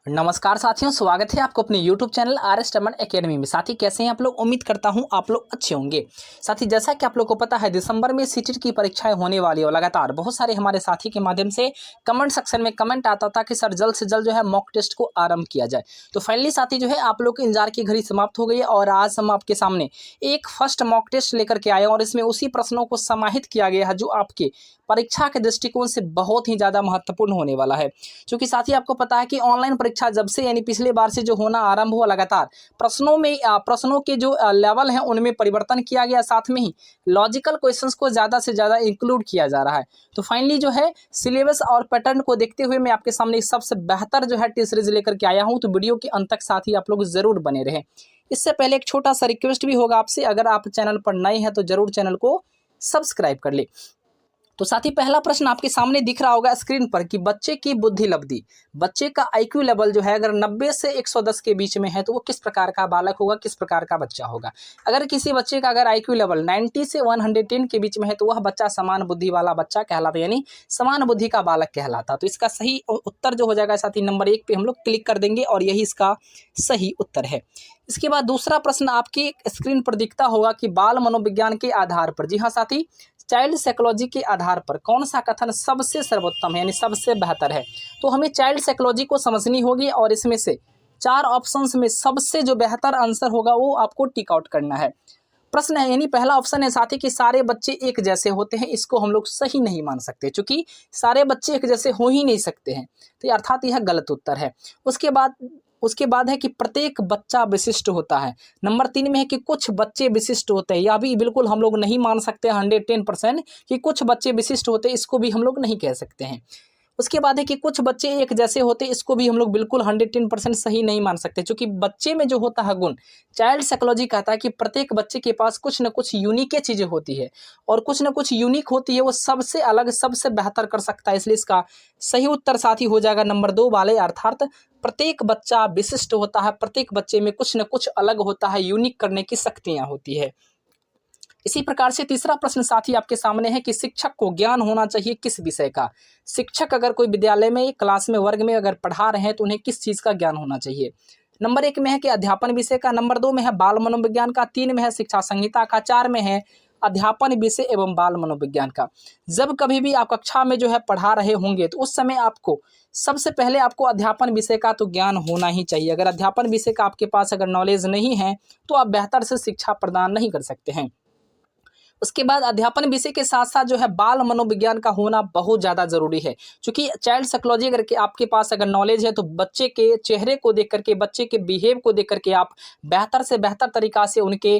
नमस्कार साथियों, स्वागत है आपको अपने YouTube चैनल RS टमन एकेडमी में। साथी कैसे हैं आप लोग? उम्मीद करता हूं आप लोग अच्छे होंगे। साथी जैसा कि आप लोग को पता है, दिसंबर में सीटेट की परीक्षाएं होने वाली है और लगातार बहुत सारे हमारे साथी के माध्यम से कमेंट सेक्शन में कमेंट आता था कि सर जल्द से जल्द जो है मॉक टेस्ट को आरंभ किया जाए। तो फाइनली साथी जो है आप लोग के इंतजार की घड़ी समाप्त हो गई है और आज हम आपके सामने एक फर्स्ट मॉक टेस्ट लेकर के आए और इसमें उसी प्रश्नों को समाहित किया गया है जो आपके परीक्षा के दृष्टिकोण से बहुत ही ज़्यादा महत्वपूर्ण होने वाला है। क्योंकि साथी आपको पता है कि ऑनलाइन परीक्षा जब से यानी पिछले बार से जो होना आरंभ हुआ, लगातार प्रश्नों के जो लेवल हैं उनमें परिवर्तन किया गया, साथ में ही लॉजिकल क्वेश्चंस को ज़्यादा से ज़्यादा इंक्लूड किया जा रहा है। तो फाइनली जो है सिलेबस और पैटर्न को देखते हुए मैं आपके सामने सबसे बेहतर जो है टेस्ट सीरीज लेकर के आया हूँ। तो वीडियो के अंत तक साथी आप लोग जरूर बने रहें। इससे पहले एक छोटा सा रिक्वेस्ट भी होगा आपसे, अगर आप चैनल पर नए हैं तो जरूर चैनल को सब्सक्राइब कर ले। तो साथी पहला प्रश्न आपके सामने दिख रहा होगा स्क्रीन पर कि बच्चे की बुद्धि लब्धि, बच्चे का आईक्यू लेवल जो है अगर 90 से 110 के बीच में है तो वो किस प्रकार का बालक होगा, किस प्रकार का बच्चा होगा। अगर किसी बच्चे का अगर आईक्यू लेवल 90 से 110 के बीच में है तो वह बच्चा समान बुद्धि वाला बच्चा कहलाता, यानी समान बुद्धि का बालक कहलाता। तो इसका सही उत्तर जो हो जाएगा साथी नंबर 1 पे हम लोग क्लिक कर देंगे और यही इसका सही उत्तर है। इसके बाद दूसरा प्रश्न आपकी स्क्रीन पर दिखता होगा कि बाल मनोविज्ञान के आधार पर, जी हाँ साथी, चाइल्ड साइकोलॉजी के आधार पर कौन सा कथन सबसे सर्वोत्तम है यानी सबसे बेहतर है। तो हमें चाइल्ड साइकोलॉजी को समझनी होगी और इसमें से 4 ऑप्शंस में सबसे जो बेहतर आंसर होगा वो आपको टिक आउट करना है। प्रश्न है यानी पहला ऑप्शन है साथी कि सारे बच्चे एक जैसे होते हैं, इसको हम लोग सही नहीं मान सकते क्योंकि सारे बच्चे एक जैसे हो ही नहीं सकते हैं, तो अर्थात यह गलत उत्तर है। उसके बाद है कि प्रत्येक बच्चा विशिष्ट होता है। नंबर 3 में है कि कुछ बच्चे विशिष्ट होते हैं, यह भी बिल्कुल हम लोग नहीं मान सकते 110% कि कुछ बच्चे विशिष्ट होते हैं, इसको भी हम लोग नहीं कह सकते हैं। उसके बाद है कि कुछ बच्चे एक जैसे होते, इसको भी हम लोग बिल्कुल 110% सही नहीं मान सकते क्योंकि बच्चे में जो होता है गुण, चाइल्ड साइकोलॉजी कहता है कि प्रत्येक बच्चे के पास कुछ न कुछ यूनिक चीज़ें होती है और कुछ न कुछ यूनिक होती है, वो सबसे अलग सबसे बेहतर कर सकता है। इसलिए इसका सही उत्तर साथी हो जाएगा नंबर 2 वाले, अर्थात प्रत्येक बच्चा विशिष्ट होता है, प्रत्येक बच्चे में कुछ न कुछ अलग होता है, यूनिक करने की शक्तियाँ होती है। इसी प्रकार से तीसरा प्रश्न साथी आपके सामने है कि शिक्षक को ज्ञान होना चाहिए किस विषय का। शिक्षक अगर कोई विद्यालय में क्लास में वर्ग में अगर पढ़ा रहे हैं तो उन्हें किस चीज़ का ज्ञान होना चाहिए। नंबर 1 में है कि अध्यापन विषय का, नंबर 2 में है बाल मनोविज्ञान का, 3 में है शिक्षा संहिता का, 4 में है अध्यापन विषय एवं बाल मनोविज्ञान का। जब कभी भी आप कक्षा में जो है पढ़ा रहे होंगे तो उस समय आपको सबसे पहले आपको अध्यापन विषय का तो ज्ञान होना ही चाहिए। अगर अध्यापन विषय का आपके पास अगर नॉलेज नहीं है तो आप बेहतर से शिक्षा प्रदान नहीं कर सकते हैं। उसके बाद अध्यापन विषय के साथ साथ जो है बाल मनोविज्ञान का होना बहुत ज़्यादा ज़रूरी है क्योंकि चाइल्ड साइकोलॉजी अगर आपके पास अगर नॉलेज है तो बच्चे के चेहरे को देख करके, बच्चे के बिहेव को देख करके आप बेहतर से बेहतर तरीक़ा से उनके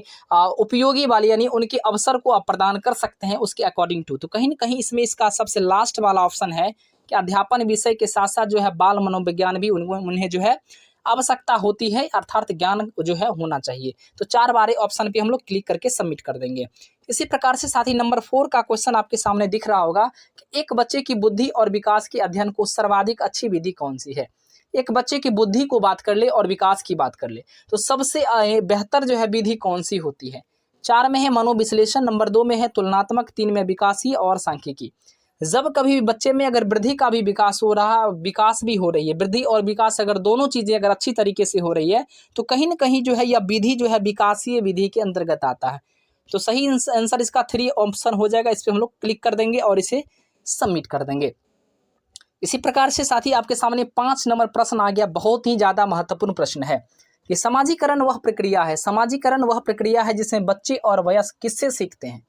उपयोगी वाली यानी उनके अवसर को आप प्रदान कर सकते हैं उसके अकॉर्डिंग टू। तो कहीं ना कहीं इसमें इसका सबसे लास्ट वाला ऑप्शन है कि अध्यापन विषय के साथ साथ जो है बाल मनोविज्ञान भी उन्हें जो है आवश्यकता होती है, अर्थात ज्ञान जो है होना चाहिए। तो 4 बारे ऑप्शन पे हम लोग क्लिक करके सबमिट कर देंगे। इसी प्रकार से साथी नंबर 4 का क्वेश्चन आपके सामने दिख रहा होगा कि एक बच्चे की बुद्धि और विकास के अध्ययन को सर्वाधिक अच्छी विधि कौन सी है। एक बच्चे की बुद्धि को बात कर ले और विकास की बात कर ले तो सबसे बेहतर जो है विधि कौन सी होती है। 4 में है मनोविश्लेषण, नंबर 2 में है तुलनात्मक, 3 में विकासीय और सांख्यिकी। जब कभी भी बच्चे में अगर वृद्धि का भी विकास हो रहा, विकास भी हो रही है, वृद्धि और विकास अगर दोनों चीज़ें अगर अच्छी तरीके से हो रही है तो कहीं ना कहीं जो है यह विधि जो है विकासीय विधि के अंतर्गत आता है। तो सही आंसर इसका 3 ऑप्शन हो जाएगा। इस पर हम लोग क्लिक कर देंगे और इसे सबमिट कर देंगे। इसी प्रकार से साथी आपके सामने 5 नंबर प्रश्न आ गया, बहुत ही ज़्यादा महत्वपूर्ण प्रश्न है। ये समाजीकरण वह प्रक्रिया है, समाजीकरण वह प्रक्रिया है जिसमें बच्चे और वयस्क किससे सीखते हैं।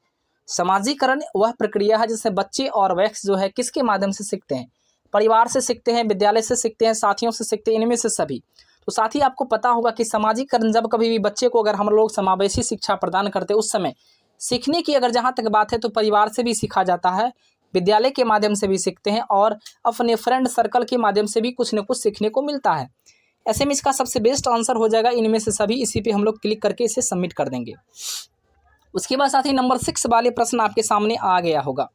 समाजीकरण वह प्रक्रिया है जिससे बच्चे और वयस्क जो है किसके माध्यम से सीखते हैं। परिवार से सीखते हैं, विद्यालय से सीखते हैं, साथियों से सीखते हैं, इनमें से सभी। तो साथी आपको पता होगा कि समाजीकरण जब कभी भी बच्चे को अगर हम लोग समावेशी शिक्षा प्रदान करते हैं उस समय सीखने की अगर जहाँ तक बात है तो परिवार से भी सीखा जाता है, विद्यालय के माध्यम से भी सीखते हैं और अपने फ्रेंड सर्कल के माध्यम से भी कुछ न कुछ सीखने को मिलता है। ऐसे में इसका सबसे बेस्ट आंसर हो जाएगा इनमें से सभी। इसी पे हम लोग क्लिक करके इसे सबमिट कर देंगे। उसके बाद साथी नंबर 6 वाले प्रश्न आपके सामने आ गया होगा।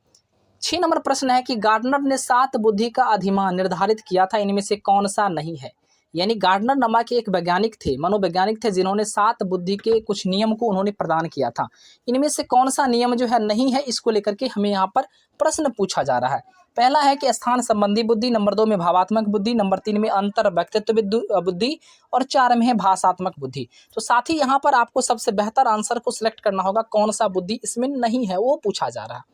6 नंबर प्रश्न है कि गार्डनर ने 7 बुद्धि का अधिमान निर्धारित किया था, इनमें से कौन सा नहीं है। यानी गार्डनर नामक एक वैज्ञानिक थे, मनोवैज्ञानिक थे, जिन्होंने 7 बुद्धि के कुछ नियम को उन्होंने प्रदान किया था। इनमें से कौन सा नियम जो है नहीं है, इसको लेकर के हमें यहाँ पर प्रश्न पूछा जा रहा है। पहला है कि स्थान संबंधी बुद्धि, नंबर 2 में भावात्मक बुद्धि, नंबर 3 में अंतर व्यक्तित्व बुद्धि और 4 में है भाषात्मक बुद्धि। तो साथ ही यहाँ पर आपको सबसे बेहतर आंसर को सिलेक्ट करना होगा, कौन सा बुद्धि इसमें नहीं है वो पूछा जा रहा है।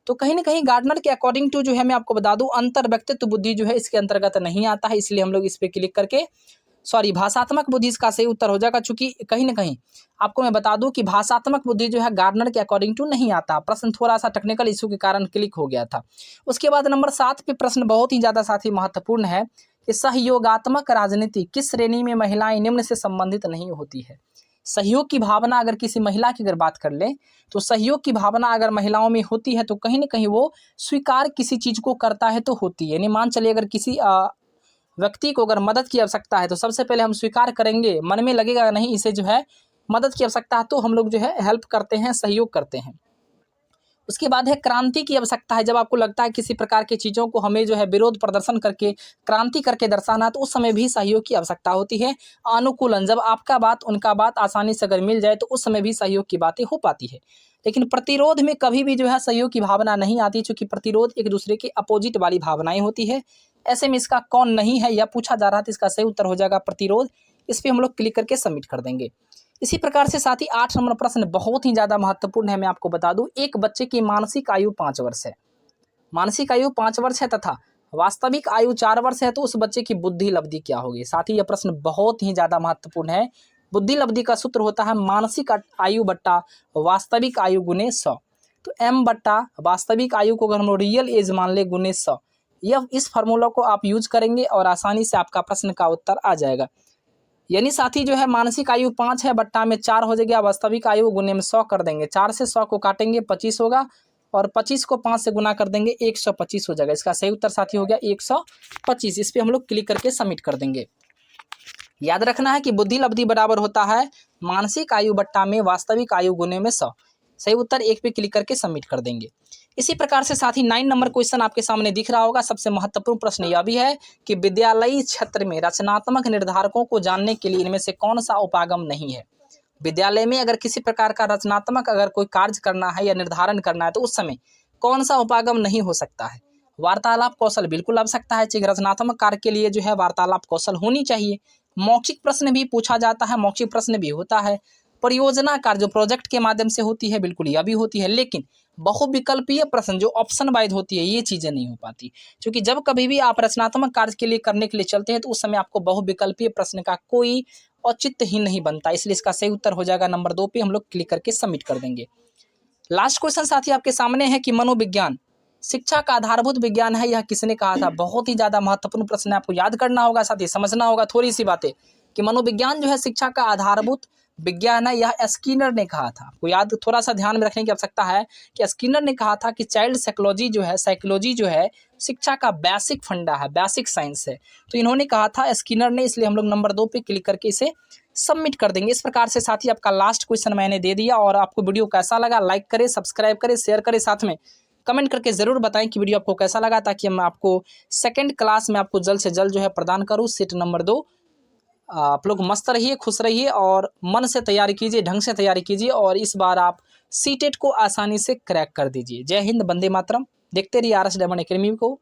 तो कहीं ना कहीं गार्डनर के अकॉर्डिंग टू जो है, मैं आपको बता दूं, अंतर व्यक्तित्व बुद्धि जो है इसके अंतर्गत नहीं आता है, इसलिए हम लोग इस पे क्लिक करके भाषात्मक बुद्धि इसका सही उत्तर हो जाएगा। चूंकि कहीं ना कहीं आपको मैं बता दूं कि भाषात्मक बुद्धि जो है गार्डनर के अकॉर्डिंग टू नहीं आता। प्रश्न थोड़ा सा टेक्निकल इशू के कारण क्लिक हो गया था। उसके बाद नंबर 7 पे प्रश्न बहुत ही ज्यादा साथी महत्वपूर्ण है कि सहयोगात्मक राजनीति किस श्रेणी में महिलाएं निम्न से संबंधित नहीं होती है। सहयोग की भावना अगर किसी महिला की अगर बात कर ले, तो सहयोग की भावना अगर महिलाओं में होती है तो कहीं ना कहीं वो स्वीकार किसी चीज को करता है तो होती है। यानी मान चलिए अगर किसी व्यक्ति को अगर मदद की आवश्यकता है तो सबसे पहले हम स्वीकार करेंगे, मन में लगेगा नहीं इसे जो है मदद की आवश्यकता है, तो हम लोग जो है हेल्प करते हैं, सहयोग करते हैं। उसके बाद है क्रांति की आवश्यकता है। जब आपको लगता है किसी प्रकार की चीज़ों को हमें जो है विरोध प्रदर्शन करके क्रांति करके दर्शाना, तो उस समय भी सहयोग की आवश्यकता होती है। अनुकूलन, जब आपका बात उनका बात आसानी से अगर मिल जाए तो उस समय भी सहयोग की बातें हो पाती है। लेकिन प्रतिरोध में कभी भी जो है सहयोग की भावना नहीं आती, क्योंकि प्रतिरोध एक दूसरे के अपोजिट वाली भावनाएं होती है। ऐसे में इसका कौन नहीं है यह पूछा जा रहा था, इसका सही उत्तर हो जाएगा प्रतिरोध। इस पर हम लोग क्लिक करके सबमिट कर देंगे। इसी प्रकार से साथ ही 8 नंबर प्रश्न बहुत ही ज़्यादा महत्वपूर्ण है। मैं आपको बता दूं, एक बच्चे की मानसिक आयु 5 वर्ष है, मानसिक आयु 5 वर्ष है तथा वास्तविक आयु 4 वर्ष है, तो उस बच्चे की बुद्धि लब्धि क्या होगी। साथ ही यह प्रश्न बहुत ही ज़्यादा महत्वपूर्ण है। बुद्धि लब्धि का सूत्र होता है मानसिक आयु बट्टा वास्तविक आयु गुने 100। तो m बट्टा वास्तविक आयु को अगर हम रियल एज मान ले गुने 100, यह इस फार्मूला को आप यूज करेंगे और आसानी से आपका प्रश्न का उत्तर आ जाएगा। यानी साथी जो है मानसिक आयु 5 है, बट्टा में 4 हो जाएगा, वास्तविक आयु गुने में 100 कर देंगे। 4 से 100 को काटेंगे 25 होगा, और 25 को 5 से गुना कर देंगे 125 हो जाएगा। इसका सही उत्तर साथी हो गया 125। इस पर हम लोग क्लिक करके सबमिट कर देंगे। याद रखना है कि बुद्धि लब्धि बराबर होता है मानसिक आयु बट्टा में वास्तविक आयु गुने में 100। सही उत्तर 1 पे क्लिक करके सबमिट कर देंगे। इसी प्रकार से साथ ही 9 नंबर क्वेश्चन आपके सामने दिख रहा होगा। सबसे महत्वपूर्ण प्रश्न यह भी है कि विद्यालयी क्षेत्र में रचनात्मक निर्धारकों को जानने के लिए इनमें से कौन सा उपागम नहीं है। विद्यालय में अगर किसी प्रकार का रचनात्मक अगर कोई कार्य करना है या निर्धारण करना है, तो उस समय कौन सा उपागम नहीं हो सकता है। वार्तालाप कौशल बिल्कुल आवश्यकता है। रचनात्मक कार्य के लिए जो है वार्तालाप कौशल होनी चाहिए। मौखिक प्रश्न भी पूछा जाता है, मौखिक प्रश्न भी होता है। परियोजना कार्य जो प्रोजेक्ट के माध्यम से होती है, बिल्कुल यह भी होती है। लेकिन बहुविकल्पीय प्रश्न जो ऑप्शन वाइज होती है, ये चीजें नहीं हो पाती। क्योंकि जब कभी भी आप रचनात्मक कार्य के लिए करने के लिए चलते हैं, तो उस समय आपको बहुविकल्पीय प्रश्न का कोई औचित्य ही नहीं बनता। इसलिए इसका सही उत्तर हो जाएगा नंबर 2 पे। हम लोग क्लिक करके सबमिट कर देंगे। लास्ट क्वेश्चन साथी आपके सामने है कि मनोविज्ञान शिक्षा का आधारभूत विज्ञान है, यह किसने कहा था। बहुत ही ज्यादा महत्वपूर्ण प्रश्न है, आपको याद करना होगा, साथी समझना होगा थोड़ी सी बातें कि मनोविज्ञान जो है शिक्षा का आधारभूत विज्ञान है, यह स्किनर ने कहा था। आपको याद थोड़ा सा ध्यान में रखने की आवश्यकता है कि स्किनर ने कहा था कि चाइल्ड साइकोलॉजी जो है शिक्षा का बेसिक फंडा है, बेसिक साइंस है। तो इन्होंने कहा था स्किनर ने, इसलिए हम लोग नंबर 2 पे क्लिक करके इसे सबमिट कर देंगे। इस प्रकार से साथी आपका लास्ट क्वेश्चन मैंने दे दिया। और आपको वीडियो कैसा लगा, लाइक करें, सब्सक्राइब करें, शेयर करें, साथ में कमेंट करके जरूर बताएं कि वीडियो आपको कैसा लगा, ताकि मैं आपको सेकंड क्लास में आपको जल्द से जल्द जो है प्रदान करूं सीट नंबर 2। आप लोग मस्त रहिए, खुश रहिए और मन से तैयारी कीजिए, ढंग से तैयारी कीजिए, और इस बार आप सीटेट को आसानी से क्रैक कर दीजिए। जय हिंद, वंदे मातरम। देखते रहिए RS डायमंड एकेडमी को।